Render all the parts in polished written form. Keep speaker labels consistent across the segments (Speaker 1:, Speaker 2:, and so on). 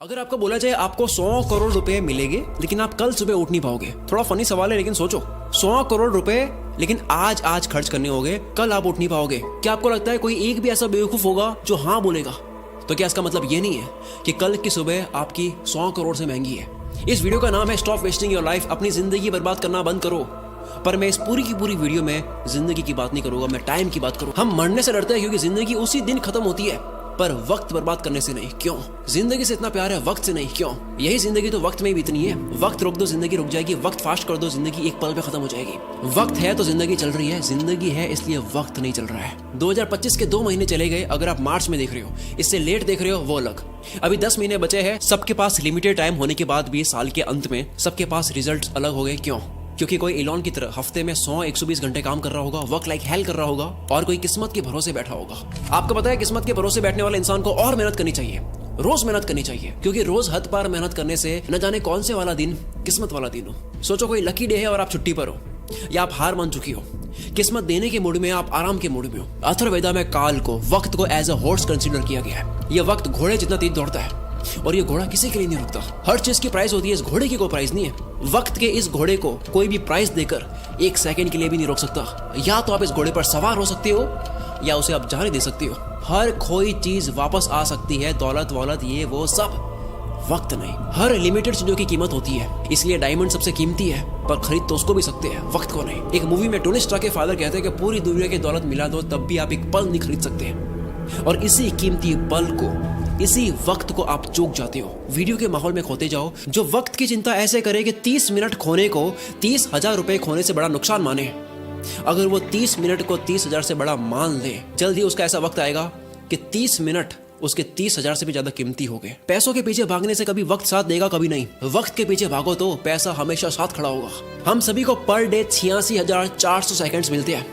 Speaker 1: अगर आपको बोला जाए आपको 100 करोड़ रुपए मिलेंगे लेकिन आप कल सुबह उठ नहीं पाओगे, थोड़ा फनी सवाल है लेकिन सोचो, 100 करोड़ रुपए लेकिन आज खर्च करने होंगे, कल आप उठ नहीं पाओगे। क्या आपको लगता है कोई एक भी ऐसा बेवकूफ होगा जो हाँ बोलेगा? तो क्या इसका मतलब ये नहीं है कि कल की सुबह आपकी 100 करोड़ से महंगी है? इस वीडियो का नाम है स्टॉप वेस्टिंग योर लाइफ, अपनी जिंदगी बर्बाद करना बंद करो। पर मैं इस पूरी की पूरी वीडियो में जिंदगी की बात नहीं करूंगा, मैं टाइम की बात करूंगा। हम मरने से डरते हैं क्योंकि जिंदगी उसी दिन खत्म होती है, पर वक्त बर्बाद करने से नहीं। क्यों? जिंदगी से इतना प्यार है, वक्त से नहीं। क्यों? यही जिंदगी तो वक्त में ही बीतनी है। वक्त रोक दो, जिंदगी रुक जाएगी। वक्त फास्ट कर दो, जिंदगी एक पल में खत्म हो जाएगी। वक्त है तो जिंदगी चल रही है, जिंदगी है इसलिए वक्त नहीं चल रहा है। 2025 के 2 महीने चले गए। अगर आप मार्च में देख रहे हो, इससे लेट देख रहे हो, वो अलग। अभी 10 महीने बचे हैं। सबके पास लिमिटेड टाइम होने के बाद भी साल के अंत में सबके पास रिजल्ट अलग हो गए। क्यों? क्योंकि कोई एलॉन की तरह हफ्ते में 100-120 घंटे काम कर रहा होगा, वर्क लाइक हेल कर रहा होगा, और कोई किस्मत के भरोसे बैठा होगा। आपको पता है किस्मत के भरोसे बैठने वाले इंसान को और मेहनत करनी चाहिए, रोज मेहनत करनी चाहिए, क्योंकि रोज हद पार मेहनत करने से न जाने कौन से वाला दिन किस्मत वाला दिन हो। सोचो कोई लकी डे है और आप छुट्टी पर हो, या आप हार मान चुकी हो, किस्मत देने के मूड में, आप आराम के मूड में हो। अथर्ववेदा में काल को, वक्त को एज अ हॉर्स कंसीडर किया गया है। यह वक्त घोड़े जितना तेज दौड़ता है और ये घोड़ा किसी के लिए नहीं रुकता। हर चीज की प्राइस होती है, इस घोड़े की कोई प्राइस नहीं है। वक्त के इस घोड़े को कोई भी प्राइस देकर 1 सेकंड के लिए भी नहीं रोक सकता। या तो आप इस घोड़े पर सवार हो सकते हो या उसे आप जाने दे सकते हो। हर खोई चीज वापस आ सकती है, दौलत वौलत ये वो सब, वक्त नहीं। हर लिमिटेड चीजों की कीमत होती है, इसलिए डायमंड सबसे कीमती है, पर खरीद तो उसको भी सकते हैं, वक्त को नहीं। एक मूवी में टोनी स्टार्क के फादर कहते हैं कि पूरी दुनिया की दौलत मिला दो तब भी आप एक पल नहीं खरीद सकते, और इसी कीमती पल को, इसी वक्त को आप चूक जाते हो। वीडियो के माहौल में खोते जाओ। जो वक्त की चिंता ऐसे करे कि 30 मिनट खोने को 30,000 रुपए खोने से बड़ा नुकसान माने, अगर वो 30 मिनट को 30,000 से बड़ा मान ले, जल्द ही उसका ऐसा वक्त आएगा कि 30 मिनट उसके 30,000 से भी ज्यादा कीमती हो गए। पैसों के पीछे भागने से कभी वक्त साथ देगा, कभी नहीं। वक्त के पीछे भागो तो पैसा हमेशा साथ खड़ा होगा। हम सभी को पर डे 86,400 सेकंड्स मिलते हैं।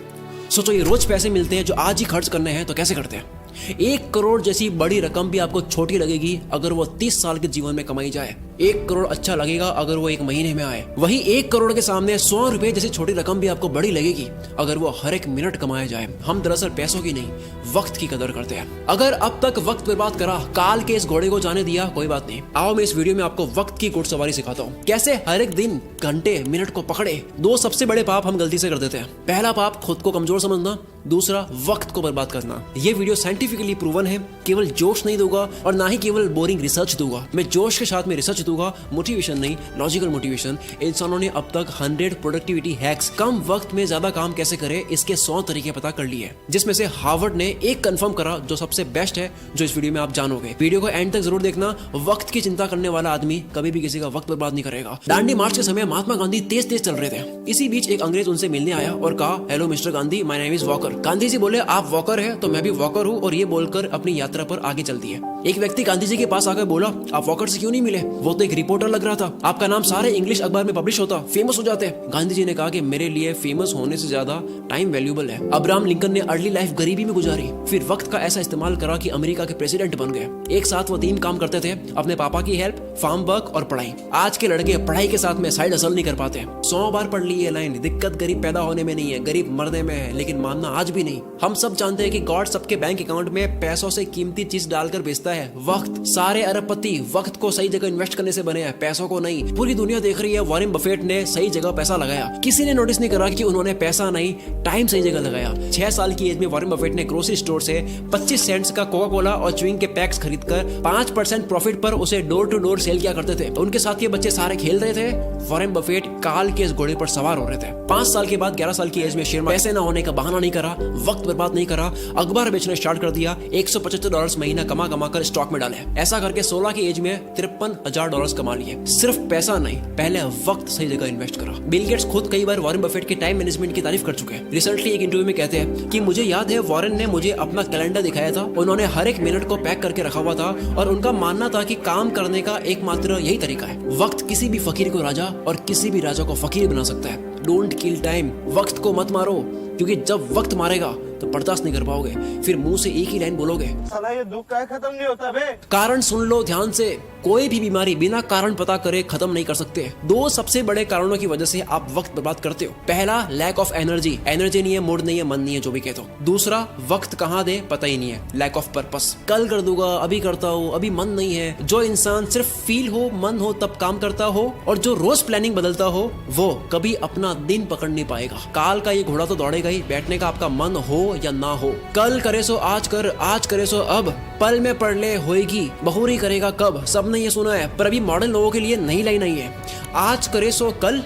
Speaker 1: सोचो ये रोज पैसे मिलते हैं जो आज ही खर्च करने हैं, तो कैसे करते हैं? 1 करोड़ जैसी बड़ी रकम भी आपको छोटी लगेगी अगर वो 30 साल के जीवन में कमाई जाए। 1 करोड़ अच्छा लगेगा अगर वो 1 महीने में आए। वही 1 करोड़ के सामने 100 रुपए जैसी छोटी रकम भी आपको बड़ी लगेगी अगर वो हर एक मिनट कमाया जाए। हम दरअसल पैसों की नहीं, वक्त की कदर करते हैं। अगर अब तक वक्त बर्बाद करा, काल के इस घोड़े को जाने दिया, कोई बात नहीं। आओ मैं इस वीडियो में आपको वक्त की घुड़सवारी सिखाता हूँ, कैसे हर एक दिन, घंटे, मिनट को पकड़े। 2 सबसे बड़े पाप हम गलती से कर देते हैं। पहला पाप खुद को कमजोर समझना, दूसरा वक्त को बर्बाद करना। ये वीडियो साइंटिफिकली प्रूवन है। केवल जोश नहीं दूंगा और ना ही केवल बोरिंग रिसर्च दूंगा, मैं जोश के साथ में रिसर्च दूंगा, मोटिवेशन नहीं, लॉजिकल मोटिवेशन। इंसानों ने अब तक 100 प्रोडक्टिविटी हैक्स, कम वक्त में ज्यादा काम कैसे करें, इसके 100 तरीके पता कर लिए, जिसमें से हार्वर्ड ने एक कंफर्म करा जो सबसे बेस्ट है, जो इस वीडियो में आप जानोगे। वीडियो को एंड तक जरूर देखना। वक्त की चिंता करने वाला आदमी कभी भी किसी का वक्त बर्बाद नहीं करेगा। दांडी मार्च के समय महात्मा गांधी तेज चल रहे थे। इसी बीच एक अंग्रेज उनसे मिलने आया और कहा, hello Mister Gandhi, my name is Walker. Gandhi ji बोले, आप वॉकर है तो मैं भी वॉकर हूँ, और ये बोलकर अपनी यात्रा पर आगे चल दिए। एक व्यक्ति गांधी जी के पास आकर बोला, आप वॉकर से क्यों नहीं मिले? वो तो एक रिपोर्टर लग रहा था, आपका नाम सारे इंग्लिश अखबार में पब्लिश होता, फेमस हो जाते। गांधी जी ने कहा कि मेरे लिए फेमस होने से ज्यादा टाइम वैल्यूबल है। अब्राहम लिंकन ने अर्ली लाइफ गरीबी में गुजारी, फिर वक्त का ऐसा इस्तेमाल करा कि अमेरिका के प्रेसिडेंट बन गए। एक साथ वो 3 काम करते थे, अपने पापा की हेल्प, फार्म वर्क और पढ़ाई। आज के लड़के पढ़ाई के साथ में साइड हसल नहीं कर पाते। 100 बार पढ़ ली ये लाइन, दिक्कत गरीब पैदा होने में नहीं है, गरीब मरने में है, लेकिन मानना आज भी नहीं। हम सब जानते हैं कि गॉड सबके बैंक अकाउंट में पैसों से कीमती चीज डालकर भेजता है, वक्त। सारे अरबपति वक्त को सही जगह इन्वेस्ट करने से बने हैं, पैसों को नहीं। पूरी दुनिया देख रही है वॉरेन बफेट ने सही जगह पैसा लगाया। किसी ने नोटिस नहीं करा कि उन्होंने पैसा नहीं, टाइम सही जगह लगाया। 6 साल की एज में वॉरेन बफेट ने ग्रोसरी स्टोर से 25 सेंट्स का कोका कोला और च्युइंग के पैक्स खरीदकर 5% प्रॉफिट पर उसे डोर टू डोर सेल किया करते थे। उनके साथ ये बच्चे सारे खेल रहे थे, वॉरेन बफेट काल के इस घोड़े पर सवार हो रहे थे। 5 साल के बाद 11 साल की एज में शेयर पैसे न होने का बहाना नहीं करा, वक्त बर्बाद नहीं करा, अखबार बेचना स्टार्ट कर दिया। $175 महीना कमा कर स्टॉक में डाले। ऐसा करके 16 की एज में $53,000 कमा लिए। सिर्फ पैसा नहीं, पहले वक्त सही जगह इन्वेस्ट करा। बिल गेट्स खुद कई बार वॉरेन बफेट के टाइम मैनेजमेंट की तारीफ कर चुके हैं। रिसेंटली एक इंटरव्यू में कहते हैं कि मुझे याद है वॉरेन ने मुझे अपना कैलेंडर दिखाया था, उन्होंने हर एक मिनट को पैक करके रखा हुआ था, और उनका मानना था कि काम करने का एकमात्र यही तरीका है। वक्त किसी भी फकीर को राजा और किसी भी राजा को फकीर बना सकता है। डोंट किल टाइम, वक्त को मत मारो, क्योंकि जब वक्त मारेगा तो बर्दाश्त नहीं कर पाओगे, फिर मुंह से एक ही लाइन बोलोगे, साला ये दुख का खत्म नहीं होता बे। कारण सुन लो ध्यान से, कोई भी बीमारी बिना कारण पता करे खत्म नहीं कर सकते। दो सबसे बड़े कारणों की वजह से आप वक्त बर्बाद करते हो। पहला, लैक ऑफ एनर्जी नहीं है, मूड नहीं है, मन नहीं है, जो भी कहते हो। दूसरा, वक्त कहाँ दे पता ही नहीं है, लैक ऑफ पर्पस। कल कर दूंगा, अभी करता हूँ, अभी मन नहीं है। जो इंसान सिर्फ फील हो, मन हो तब काम करता हो और जो रोज प्लानिंग बदलता हो वो कभी अपना दिन पकड़ नहीं पाएगा। काल का ये घोड़ा तो दौड़ेगा ही, बैठने का आपका मन हो या ना हो। कल करे सो आज कर, आज करे सो अब, पल में पढ़ ले होएगी, बहुरी करेगा कब। सबने ये सुना है, पर अभी मॉडर्न लोगों के लिए नई लाइन नहीं है। आज करे सो कल,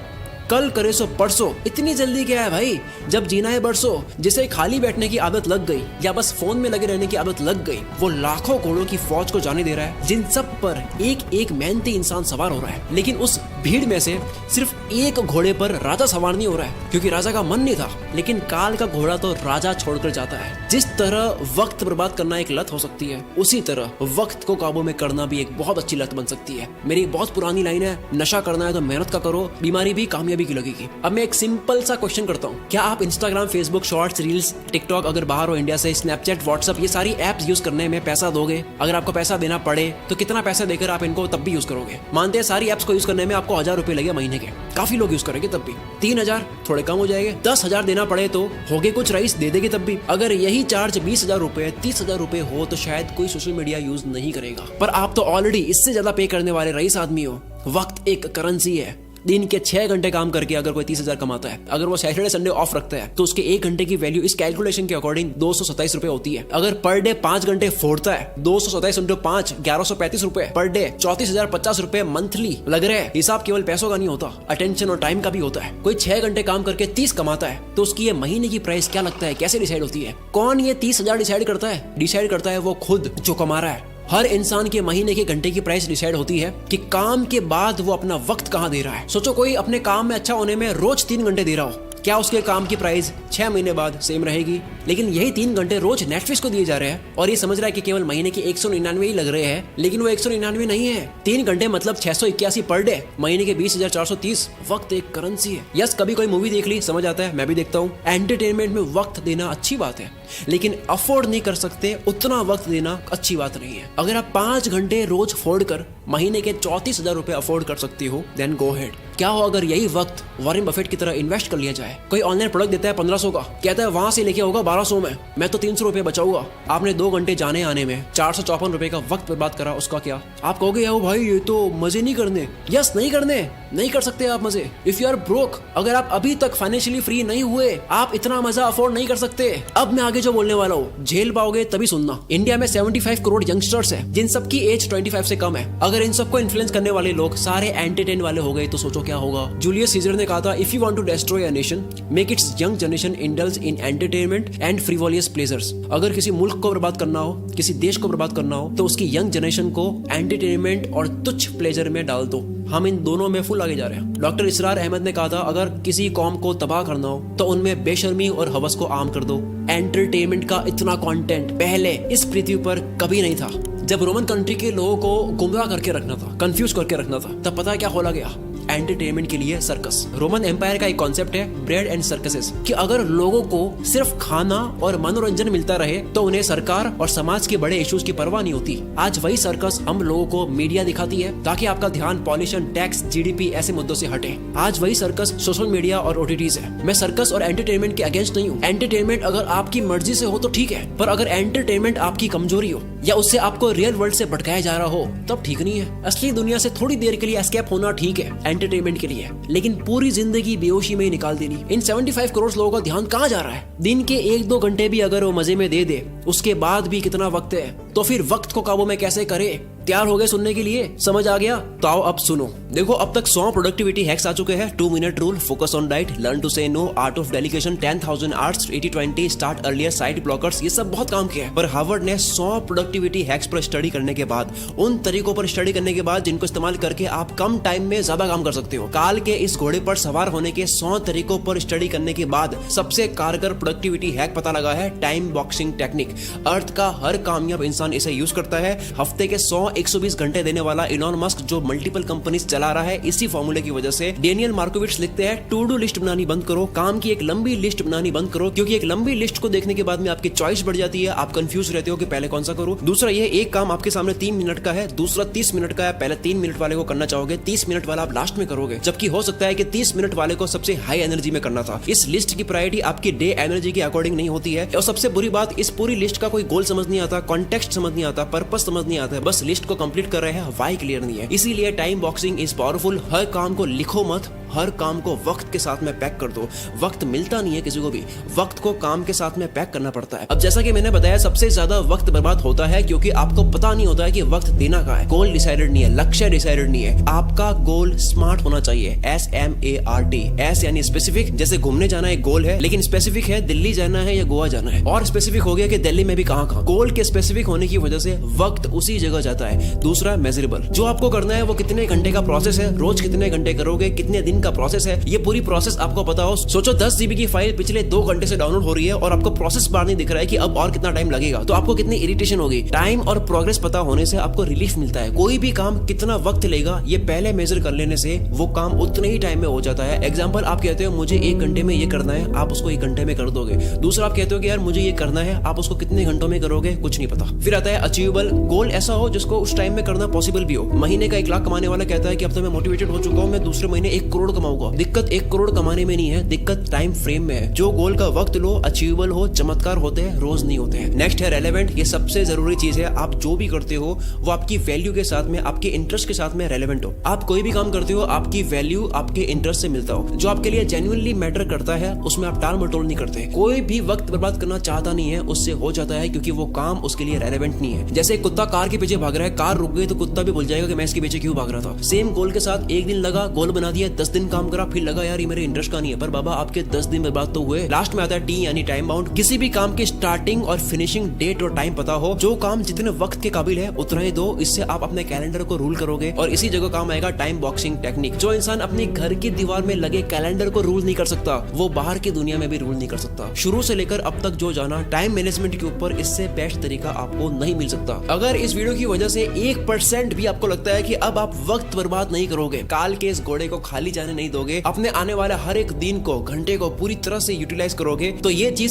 Speaker 1: कल करे सो परसों। इतनी जल्दी क्या है भाई, जब जीना है बरसों। जिसे खाली बैठने की आदत लग गई या बस फोन में लगे रहने की आदत लग गई, वो लाखों घोड़ों की फौज को जाने दे रहा है, जिन सब पर एक एक मेहनती इंसान सवार हो रहा है। लेकिन उस भीड़ में से सिर्फ एक घोड़े पर राजा सवार नहीं हो रहा है, क्योंकि राजा का मन नहीं था। लेकिन काल का घोड़ा तो राजा छोड़कर जाता है। जिस तरह वक्त बर्बाद करना एक लत हो सकती है, उसी तरह वक्त को काबू में करना भी एक बहुत अच्छी लत बन सकती है। मेरी एक बहुत पुरानी लाइन है, नशा करना है तो मेहनत का करो, बीमारी भी कामयाबी की लगेगी। अब मैं एक सिंपल सा क्वेश्चन करता हूँ, क्या आप Instagram, Facebook, shorts, reels, TikTok, अगर बाहर हो इंडिया से, स्नैपचैट, व्हाट्सएप, ये सारी एप्स यूज करने में पैसा दोगे? अगर आपको पैसा देना पड़े तो कितना पैसा देकर आप इनको तब भी यूज करोगे? मानते हैं सारी एप्स को यूज करने में आपको 1000 रुपए लगे महीने के, काफी लोग यूज करेंगे तब भी। 3000 थोड़े कम हो जाएंगे। 10,000 देना पड़े तो होगे कुछ रईस दे देंगे तब भी। अगर यही चार्ज 20,000 रुपए, 30,000 रुपए हो तो शायद कोई सोशल मीडिया यूज नहीं करेगा। पर आप तो ऑलरेडी इससे ज्यादा पे करने वाले रईस आदमी हो। वक्त एक करेंसी है। दिन के 6 घंटे काम करके अगर कोई 30,000 कमाता है, अगर वो सैटरडे संडे ऑफ रखता है तो उसके 1 घंटे की वैल्यू इस कैलकुलेशन के अकॉर्डिंग 227 रुपए होती है। अगर पर डे 5 घंटे फोड़ता है, 227 इंटू 5, 1135 रुपए पर डे, 34,050 रुपए मंथली लग रहे हैं। हिसाब केवल पैसों का नहीं होता, अटेंशन और टाइम का भी होता है। कोई 6 घंटे काम करके 30 कमाता है तो उसकी ये महीने की प्राइस क्या लगता है, कैसे डिसाइड होती है? कौन ये 30,000 डिसाइड करता है? डिसाइड करता है वो खुद जो कमा रहा है। हर इंसान के महीने के घंटे की प्राइस डिसाइड होती है कि काम के बाद वो अपना वक्त कहाँ दे रहा है। सोचो कोई अपने काम में अच्छा होने में रोज 3 घंटे दे रहा हो, क्या उसके काम की प्राइस 6 महीने बाद सेम रहेगी? लेकिन यही 3 घंटे रोज नेटफ्लिक्स को दिए जा रहे हैं और ये समझ रहा है कि केवल महीने के 199 ही लग रहे हैं, लेकिन वो 199 नहीं है। 3 घंटे मतलब 681 पर डे, महीने के 20,430। वक्त एक करेंसी है। यस, कभी कोई मूवी देख ली, समझ आता है, मैं भी देखता हूँ। एंटरटेनमेंट में वक्त देना अच्छी बात है, लेकिन अफोर्ड नहीं कर सकते उतना वक्त देना अच्छी बात नहीं है। अगर आप 5 घंटे रोज फोड़ कर महीने के 34,000 रुपए अफोर्ड कर सकती हो, देन गो हेड। क्या हो अगर यही वक्त वॉरेन बफेट की तरह इन्वेस्ट कर लिया जाए? कोई ऑनलाइन प्रोडक्ट देता है 1500 का, कहता है वहां से लेके होगा 1200 में, मैं तो 300 रुपए बचाऊंगा। आपने 2 घंटे जाने आने में 454 रुपए का वक्त बर्बाद करा, उसका क्या? आप कहोगे यार भाई ये तो मजे नहीं करने। यस, नहीं करने, नहीं कर सकते आप मजे। इफ यू आर ब्रोक, अगर आप अभी तक फाइनेंशियली फ्री नहीं हुए, आप इतना मजा अफोर्ड नहीं कर सकते। अब मैं आगे जो बोलने वाला हूँ झेल पाओगे तभी सुनना। इंडिया में 75 करोड़ यंगस्टर्स है, जिन सबकी एज 25 से कम है। अगर इन सबको इन्फ्लुएंस करने वाले लोग सारे एंटरटेन वाले हो गए तो सोचो क्या होगा। जूलियस सीजर ने कहा था, if you want to destroy a nation, make its young generation indulge in entertainment and frivolous pleasures. अगर किसी मुल्क को बर्बाद करना हो, किसी देश को बर्बाद करना हो, तो उसकी यंग जनरेशन को एंटरटेनमेंट और तुच्छ प्लेजर में डाल दो। हम इन दोनों में फुल आगे जा रहे हैं। डॉक्टर इसरार अहमद ने कहा था, अगर किसी कौम को तबाह करना हो तो उनमें बेशर्मी और हवस को आम कर दो। एंटरटेनमेंट का इतना कंटेंट पहले इस पृथ्वी पर कभी नहीं था। जब रोमन कंट्री के लोगों को गुमराह करके रखना था, कंफ्यूज करके रखना था, तब पता है क्या खोला गया? एंटरटेनमेंट के लिए सर्कस। रोमन एम्पायर का एक कॉन्सेप्ट है ब्रेड एंड सर्कसेस, कि अगर लोगों को सिर्फ खाना और मनोरंजन मिलता रहे तो उन्हें सरकार और समाज के बड़े इश्यूज की परवाह नहीं होती। आज वही सर्कस हम लोगों को मीडिया दिखाती है ताकि आपका ध्यान पॉल्यूशन, टैक्स, जीडीपी ऐसे मुद्दों से हटे। आज वही सर्कस सोशल मीडिया और ओटीटीज है। मैं सर्कस और एंटरटेनमेंट के अगेंस्ट नहीं हूँ। एंटरटेनमेंट अगर आपकी मर्जी से हो तो ठीक है, पर अगर एंटरटेनमेंट आपकी कमजोरी हो या उससे आपको रियल वर्ल्ड से भटकाया जा रहा हो तब ठीक नहीं है। असली दुनिया से थोड़ी देर के लिए एस्केप होना ठीक है एंटरटेनमेंट के लिए, लेकिन पूरी जिंदगी बेहोशी में ही निकाल देनी। इन 75 करोड़ लोगों का ध्यान कहाँ जा रहा है? दिन के 1-2 घंटे भी अगर वो मजे में दे दे, उसके बाद भी कितना वक्त है, तो फिर वक्त को काबू में कैसे करे? तैयार हो गए सुनने के लिए? समझ आ गया? तो आओ अब सुनो। देखो, अब तक 100 प्रोडक्टिविटी हैक्स आ चुके हैं। 2 minute rule, focus on diet, learn to say no, art of delegation, 10,000 hours, 80-20, start earlier, side blockers, ये सब बहुत काम किया है। पर हार्वर्ड ने 100 प्रोडक्टिविटी हैक्स पर स्टडी करने के बाद, उन तरीकों पर स्टडी करने के बाद जिनको इस्तेमाल करके आप कम टाइम में ज्यादा काम कर सकते हो, काल के इस घोड़े पर सवार होने के 100 तरीकों पर स्टडी करने के बाद सबसे कारगर प्रोडक्टिविटी हैक पता लगा है टाइम बॉक्सिंग टेक्निक। अर्थ का हर कामयाब इंसान इसे यूज करता है। हफ्ते के 100 120 घंटे देने वाला इलॉन मस्क जो मल्टीपल कंपनीज चला रहा है इसी फॉर्मूले की वजह से। डेनियल मार्कोविट्स लिखते हैं टू डू लिस्ट बनानी बंद करो, काम की एक लंबी लिस्ट बनानी बंद करो, क्योंकि एक लंबी लिस्ट को देखने के बाद में आपकी चॉइस बढ़ जाती है, आप कंफ्यूज रहते हो कि पहले कौन सा करूं। दूसरा ये एक काम आपके सामने 3 मिनट का है, दूसरा 30 मिनट का है, पहले 3 मिनट वाले को करना चाहोगे, 30 मिनट वाला आप लास्ट में करोगे, जबकि हो सकता है कि 30 मिनट वाले को सबसे हाई एनर्जी में करना था। इस लिस्ट की प्रायोरिटी आपकी डे एनर्जी के अकॉर्डिंग नहीं होती है। और सबसे बुरी बात, इस पूरी लिस्ट का कोई गोल समझ नहीं आता, कॉन्टेक्स्ट समझ नहीं आता, पर्पस समझ नहीं आता, बस लिस्ट को कंप्लीट कर रहे हैं, व्हाई क्लियर नहीं है। इसीलिए टाइम बॉक्सिंग इज पावरफुल। हर काम को लिखो मत, हर काम को वक्त के साथ में पैक कर दो। वक्त मिलता नहीं है किसी को भी, वक्त को काम के साथ में पैक करना पड़ता है। अब जैसा कि मैंने बताया, सबसे ज्यादा वक्त बर्बाद होता है क्योंकि आपको पता नहीं होता है कि वक्त देना कहाँ है। गोल डिसाइडेड नहीं है, लक्ष्य डिसाइडेड नहीं है। आपका गोल स्मार्ट होना चाहिए, SMART। एस यानी स्पेसिफिक, जैसे घूमने जाना एक गोल है, लेकिन स्पेसिफिक है दिल्ली जाना है या गोवा जाना है, और स्पेसिफिक हो गया कि दिल्ली में भी कहाँ। गोल के स्पेसिफिक होने की वजह से वक्त उसी जगह जाता है। दूसरा मेजरेबल, जो आपको करना है वो कितने घंटे का प्रोसेस है, रोज कितने घंटे करोगे, कितने दिन का प्रोसेस है, ये पूरी प्रोसेस आपको पता हो। सोचो 10 GB की फाइल पिछले 2 घंटे से डाउनलोड हो रही है और आपको प्रोसेस बार नहीं दिख रहा है कि अब और कितना टाइम लगेगा, तो आपको कितनी इरिटेशन होगी। टाइम और प्रोग्रेस पता होने से आपको रिलीफ मिलता है। कोई भी काम कितना वक्त लेगा ये पहले मेजर कर लेने से वो काम उतने ही टाइम में हो जाता है। एग्जाम्पल, आप कहते हो मुझे 1 घंटे में ये करना है, आप उसको 1 घंटे में कर दोगे। दूसरा, आप कहते हो कि यार मुझे ये करना है, आप उसको कितने घंटों में करोगे, कुछ नहीं पता। फिर आता है अचीवेबल, गोल ऐसा हो जिसको उस टाइम में करना पॉसिबल भी हो। महीने का 1 लाख कमाने वाला कहता है कि अब तो मैं मोटिवेटेड हो चुका हूँ, मैं दूसरे महीने 1 करोड़ कमाऊंगा। दिक्कत 1 करोड़ कमाने में नहीं है, दिक्कत टाइम फ्रेम में है। जो गोल का वक्त लो, अचीवेबल हो, चमत्कार होते हैं, रोज नहीं होते हैं। नेक्स्ट है रेलेवेंट। ये सबसे जरूरी चीज है। आप जो भी करते हो वो आपकी वैल्यू के साथ में, आपके इंटरेस्ट के साथ में रेलेवेंट हो। आप कोई भी काम करते हो, आपकी वैल्यू आपके इंटरेस्ट से मिलता हो। जो आपके लिए जेन्युइनली मैटर करता है उसमें आप टाल मटोल नहीं करते। कोई भी वक्त बर्बाद करना चाहता नहीं है, उससे हो जाता है, क्योंकि वो काम उसके लिए रेलेवेंट नहीं है। जैसे कुत्ता कार के पीछे भाग रहा है, कार रुक गई तो कुत्ता भी भूल जाएगा कि मैं इसके पीछे क्यों भाग रहा था। सेम गोल के साथ 1 दिन लगा, गोल बना दिया, 10 दिन काम करा, फिर लगा यार ये मेरे इंटरेस्ट का नहीं है, पर बाबा आपके 10 दिन बर्बाद तो हुए। लास्ट में आता है T यानी टाइम बाउंड। किसी भी काम की स्टार्टिंग और फिनिशिंग डेट और टाइम पता हो। जो काम जितने वक्त के काबिल है उतना ही दो, इससे आप अपने कैलेंडर को रूल करोगे। और इसी जगह काम आएगा टाइम बॉक्सिंग टेक्निक। जो इंसान अपने घर की दीवार में लगे कैलेंडर को रूल नहीं कर सकता, वो बाहर की दुनिया में भी रूल नहीं कर सकता। शुरू से लेकर अब तक जो जाना टाइम मैनेजमेंट के ऊपर, इससे बेस्ट तरीका आपको नहीं मिल सकता। अगर इस वीडियो की वजह से 1% भी आपको लगता है कि अब आप वक्त बर्बाद नहीं करोगे, काल के इस घोड़े को खाली जाने नहीं दोगे, अपने आने वाले हर एक दिन को, घंटे को पूरी तरह से यूटिलाइज करोगे, तो ये चीज